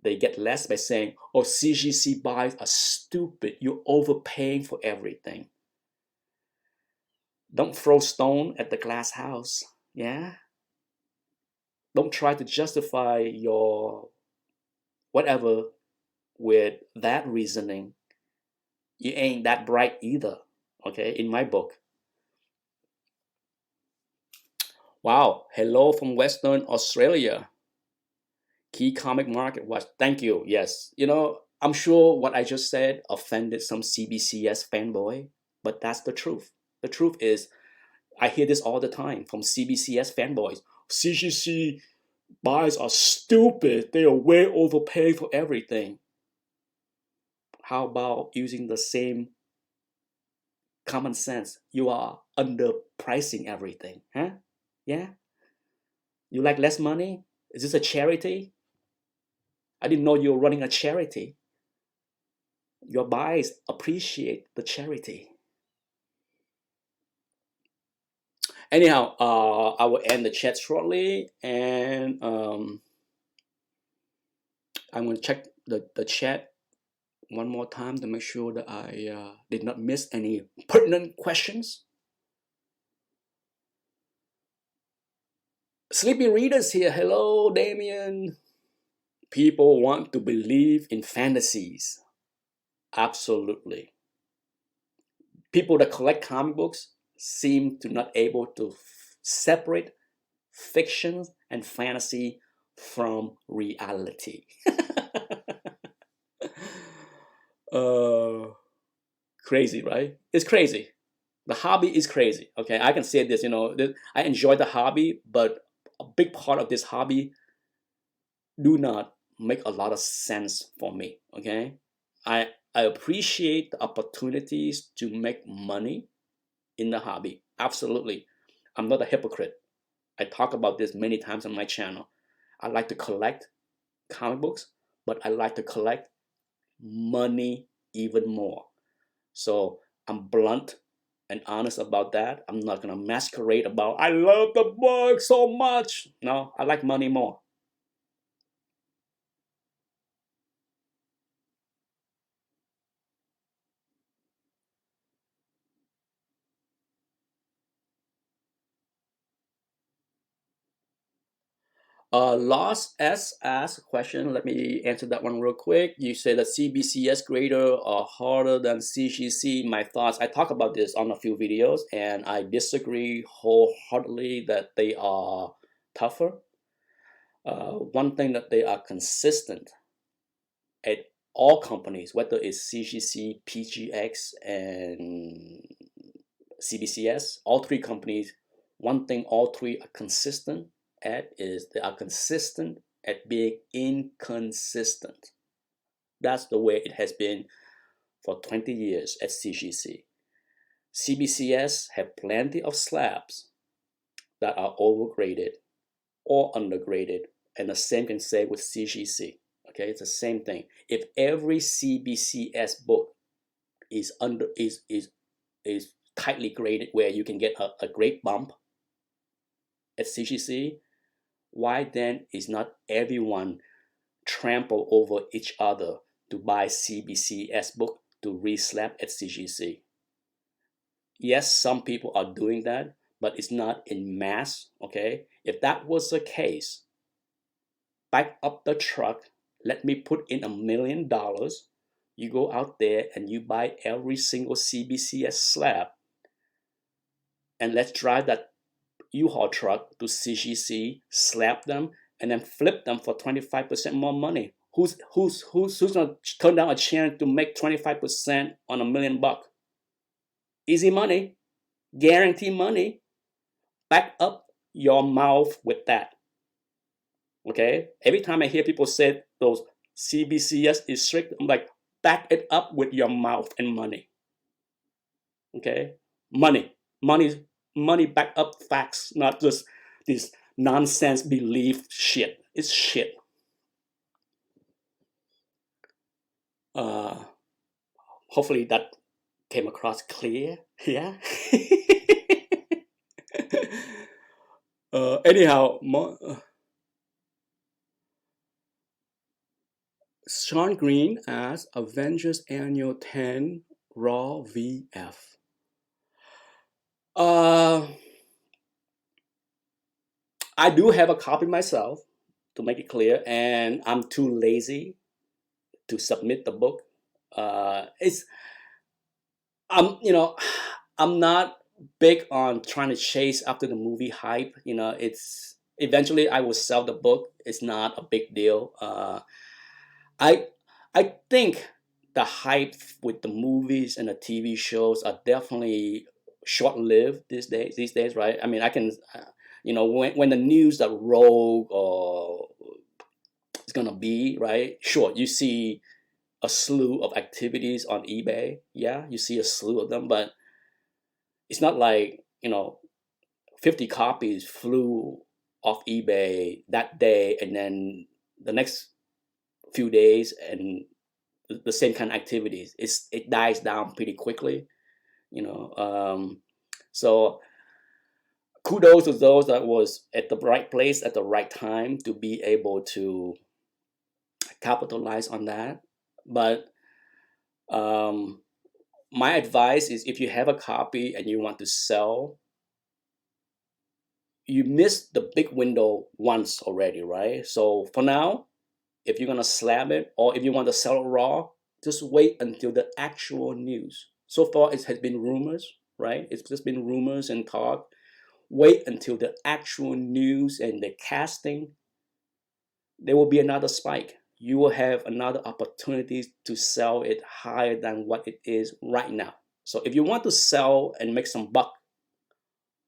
they get less by saying, oh, CGC buys are stupid. You're overpaying for everything. Don't throw stone at the glass house. Yeah? Don't try to justify your whatever with that reasoning. You ain't that bright either. Okay, in my book. Wow, hello from Western Australia. Key comic market watch. Thank you. Yes. I'm sure what I just said offended some CBCS fanboy, but that's the truth. The truth is, I hear this all the time from CBCS fanboys. CGC buys are stupid. They are way overpaid for everything. How about using the same common sense? You are underpricing everything, huh? Yeah? You like less money? Is this a charity? I didn't know you were running a charity. Your buys appreciate the charity. Anyhow, I will end the chat shortly, and I'm going to check the chat one more time to make sure that I did not miss any pertinent questions. Sleepy Readers here. Hello, Damien. People want to believe in fantasies. Absolutely. People that collect comic books seem to not able to separate fiction and fantasy from reality. Crazy, right? It's crazy. The hobby is crazy. Okay, I can say this. I enjoy the hobby, but a big part of this hobby do not make a lot of sense for me. Okay, I appreciate the opportunities to make money in the hobby. Absolutely, I'm not a hypocrite. I talk about this many times on my channel. I like to collect comic books, but I like to collect money even more. So I'm blunt and honest about that. I'm not gonna masquerade about I love the book so much. No, I like money more. Lost S asked a question. Let me answer that one real quick. You say that CBCS grader are harder than CGC. My thoughts. I talk about this on a few videos, and I disagree wholeheartedly that they are tougher. One thing that they are consistent at all companies, whether it's CGC, PGX, and CBCS, all three companies, one thing all three are consistent at is they are consistent at being inconsistent. That's the way it has been for 20 years at CGC. CBCS have plenty of slabs that are overgraded or undergraded, and the same can say with CGC. Okay, it's the same thing. If every CBCS book is tightly graded where you can get a great bump at CGC, why then is not everyone trample over each other to buy CBCS book to reslap at CGC? Yes, some people are doing that, but it's not in mass. Okay, if that was the case, back up the truck, let me put in $1 million. You go out there and you buy every single CBCS slab, and let's drive that U-Haul truck to CGC, slap them, and then flip them for 25% more money. Who's gonna turn down a chance to make 25% on $1 million? Easy money, guarantee money. Back up your mouth with that. Okay? Every time I hear people say those CBCS is strict, I'm like, back it up with your mouth and money. Okay? Money. Money money back up facts, not just this nonsense belief shit. It's shit. Uh hopefully that came across clear. Yeah. Anyhow, Sean Green as Avengers Annual 10 Raw VF. Uh, I do have a copy myself, to make it clear, and I'm too lazy to submit the book. It's I'm you know I'm not big on trying to chase after the movie hype. It's eventually I will sell the book. It's not a big deal. I I think the hype with the movies and the TV shows are definitely short-lived these days. These days, right? I mean, I can, when the news that Rogue or is gonna be right. Sure, you see a slew of activities on eBay. Yeah, you see a slew of them, but it's not like 50 copies flew off eBay that day, and then the next few days and the same kind of activities. It dies down pretty quickly, you know. So kudos to those that was at the right place at the right time to be able to capitalize on that. But um, my advice is if you have a copy and you want to sell, you missed the big window once already, right? So for now, if you're gonna slab it or if you want to sell it raw, just wait until the actual news. So far, it has been rumors, right? It's just been rumors and talk. Wait until the actual news and the casting. There will be another spike. You will have another opportunity to sell it higher than what it is right now. So if you want to sell and make some buck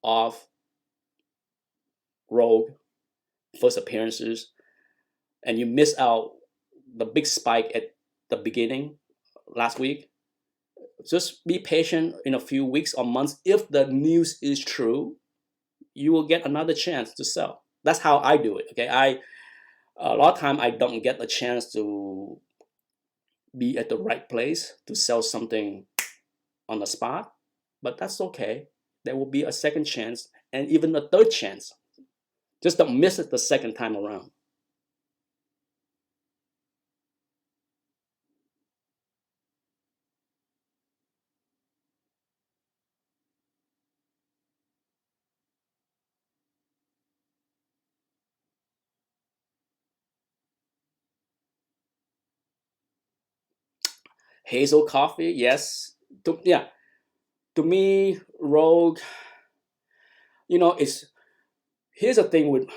off Rogue first appearances, and you miss out the big spike at the beginning last week, just be patient in a few weeks or months. If the news is true, you will get another chance to sell. That's how I do it. Okay, a lot of time I don't get a chance to be at the right place to sell something on the spot, but that's okay. There will be a second chance and even a third chance. Just don't miss it the second time around. Hazel coffee, yes. Yeah, to me, Rogue. It's here's the thing with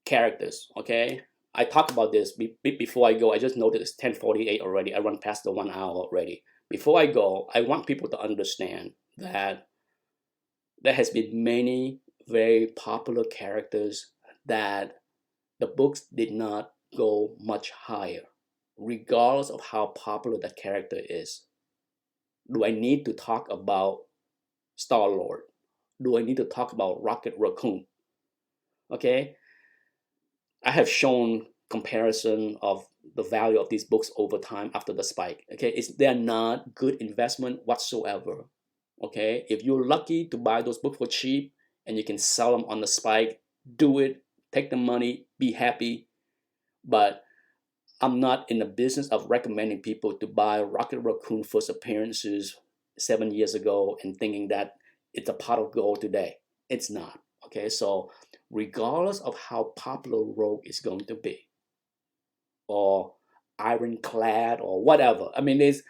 characters. Okay, I talk about this before I go. I just noticed it's 10:48 already. I run past the 1 hour already. Before I go, I want people to understand that there has been many very popular characters that the books did not go much higher, regardless of how popular that character is. Do I need to talk about Star Lord? Do I need to talk about Rocket Raccoon? Okay, I have shown comparison of the value of these books over time after the spike. Okay, they're not good investment whatsoever. Okay, if you're lucky to buy those books for cheap and you can sell them on the spike, do it. Take the money, be happy. But I'm not in the business of recommending people to buy Rocket Raccoon first appearances 7 years ago and thinking that it's a pot of gold today. It's not. Okay, so regardless of how popular Rogue is going to be, or Ironclad, or whatever, I mean, it's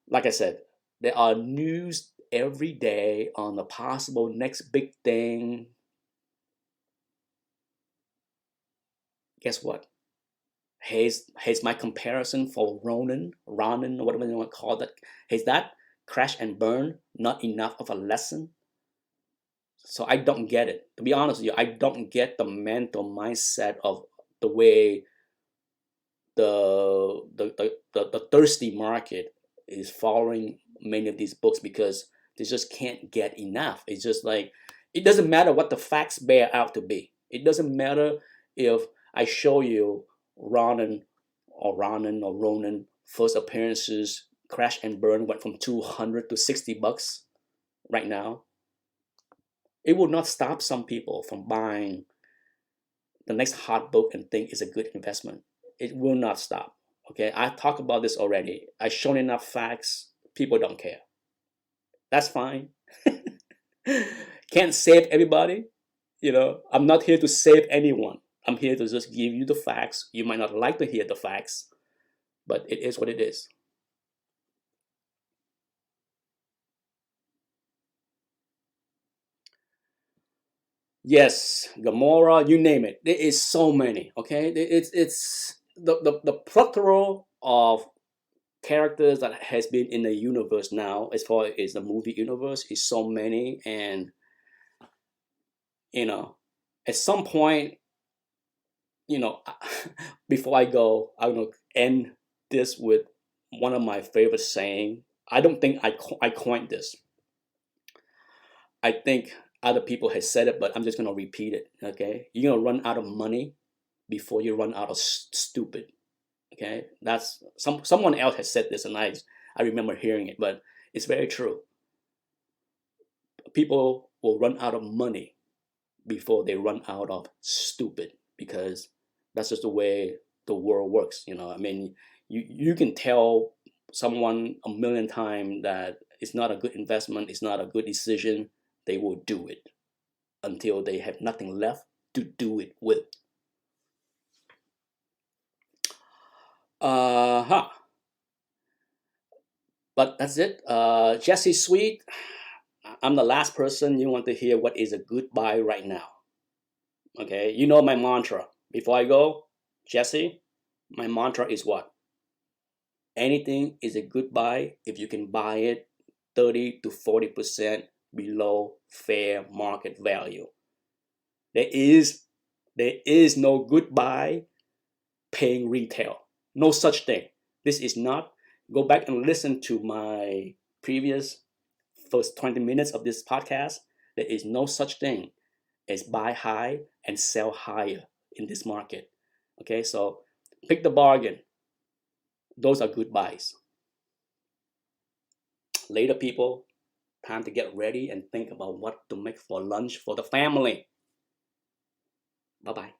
like I said, there are news every day on the possible next big thing. Guess what? Has my comparison for Ronin, or whatever you want to call that, has that crash and burn not enough of a lesson? So I don't get it. To be honest with you, I don't get the mental mindset of the way the thirsty market is following many of these books, because they just can't get enough. It's just like, it doesn't matter what the facts bear out to be. It doesn't matter if I show you Ronan first appearances crash and burn went from 200 to $60 right now. It will not stop some people from buying the next hot book and think it's a good investment. It will not stop. Okay, I talked about this already. I've shown enough facts. People don't care. That's fine. Can't save everybody. I'm not here to save anyone. I'm here to just give you the facts. You might not like to hear the facts, but it is what it is. Yes, Gamora, you name it. There is so many. Okay, it's the plethora of characters that has been in the universe now, as far as the movie universe, is so many. And you know at some point, you know before I go, I'm gonna end this with one of my favorite saying. I don't think I coined this. I think other people have said it, but I'm just gonna repeat it. Okay, you're gonna run out of money before you run out of stupid. Okay, that's someone else has said this, and I remember hearing it, but it's very true. People will run out of money before they run out of stupid, because that's just the way the world works. I mean, you can tell someone a million times that it's not a good investment, it's not a good decision. They will do it until they have nothing left to do it with. Uh-huh. But that's it. Jesse Sweet, I'm the last person you want to hear what is a good buy right now. Okay, you know my mantra. Before I go, Jesse, my mantra is what? Anything is a good buy if you can buy it 30 to 40% below fair market value. There is no good buy paying retail. No such thing. This is not. Go back and listen to my previous first 20 minutes of this podcast. There is no such thing as buy high and sell higher in this market. Okay, so pick the bargain. Those are good buys. Later, people, time to get ready and think about what to make for lunch for the family. Bye bye.